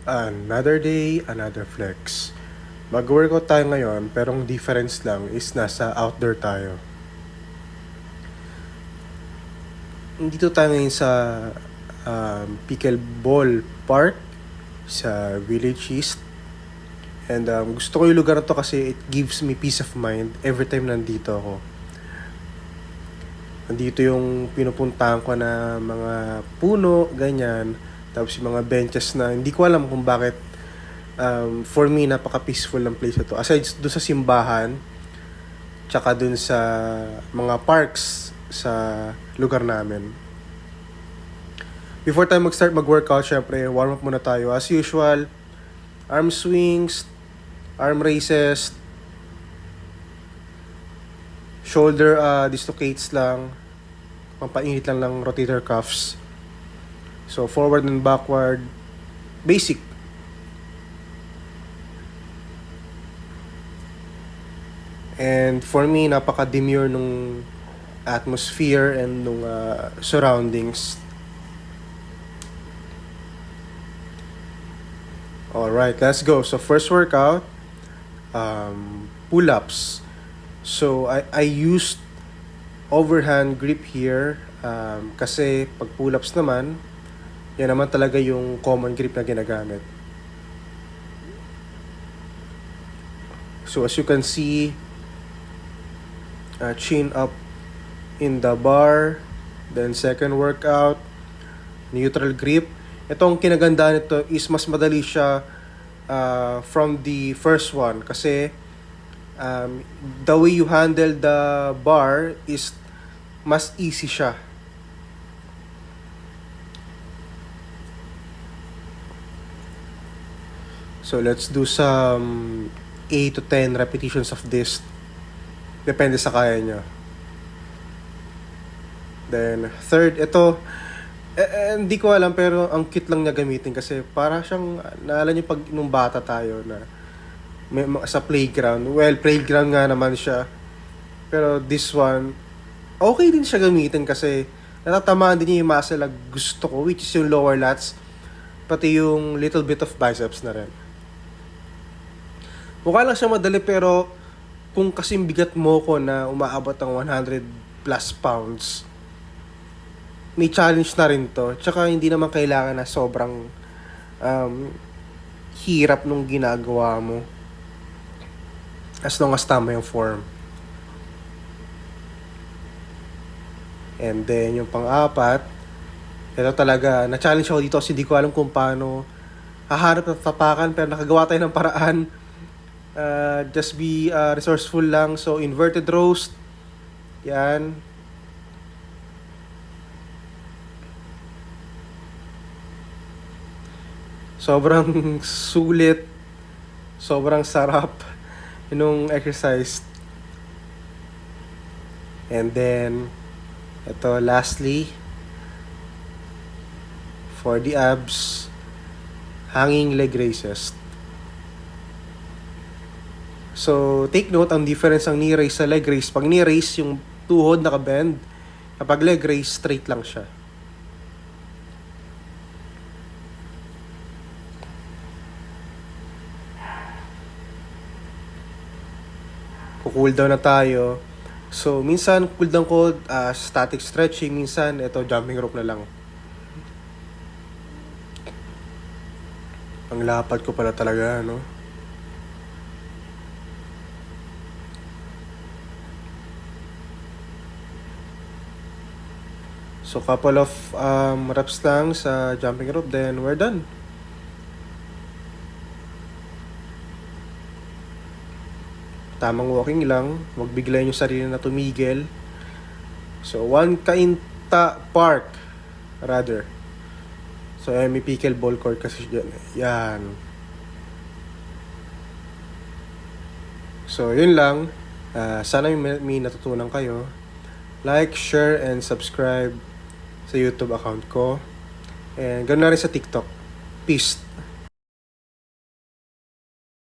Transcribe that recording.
Another day, another flex. Mag-workout tayo ngayon, pero ang difference lang is nasa outdoor tayo. Dito tayo ngayon sa Pickleball Park sa Village East. And gusto ko yung lugar na to kasi it gives me peace of mind every time nandito ako. Nandito yung pinupuntahan ko na mga puno, ganyan. Tapos yung mga benches na hindi ko alam kung bakit for me napaka-peaceful ng place na to. Aside dun sa simbahan, tsaka dun sa mga parks sa lugar namin. Before tayo mag-start mag-workout, syempre, warm up muna tayo. As usual, arm swings, arm raises, shoulder dislocates lang, pampainit lang ng rotator cuffs. So, forward and backward, basic. And for me, napaka-demure nung atmosphere and nung surroundings. Alright, let's go. So, first workout, pull-ups. So, I used overhand grip here kasi pag pull-ups naman, yan naman talaga yung common grip na ginagamit. So, as you can see, chin up in the bar. Then, second workout, neutral grip. Itong kinagandaan nito is mas madali siya from the first one kasi the way you handle the bar is mas easy siya. So let's do some 8 to 10 repetitions of this. Depende sa kaya nyo. Then third, ito hindi ko alam pero ang cute lang niya gamitin kasi para siyang naalala niyo pag nung bata tayo na sa playground. Well, playground nga naman siya. Pero this one, okay din siya gamitin kasi natatamaan din niya yung muscle na gusto ko, which is yung lower lats, pati yung little bit of biceps na rin. Mukha lang siya madali pero kung kasing bigat mo ko na umaabot ng 100 plus pounds, may challenge na rin to. Tsaka hindi naman kailangan na sobrang hirap nung ginagawa mo. As long as tama yung form. And then yung pang-apat, ito talaga, na-challenge ako dito kasi hindi ko alam kung paano haharap ng tapakan pero nakagawa tayo ng paraan. Just be resourceful lang. So, inverted roast. Yan. Sobrang sulit. Sobrang sarap yung exercise. And then, ito lastly, for the abs, hanging leg raises. So, take note, ang difference ng knee raise sa leg raise. Pag knee raise, yung tuhod naka-bend. Kapag leg raise, straight lang siya. Cool down na tayo. So, minsan, cool down ko, static stretching. Minsan, ito, jumping rope na lang. Ang lapad ko pala talaga, no? So, couple of reps lang sa jumping rope, then we're done. Tamang walking lang, wag biglayin yung sarili na tumigil. So, one kainta park, rather. So, may pickleball court kasi dyan. Yan. So, yun lang. Sana may natutunan kayo. Like, share, and subscribe sa YouTube account ko. And ganoon na rin sa TikTok. Peace.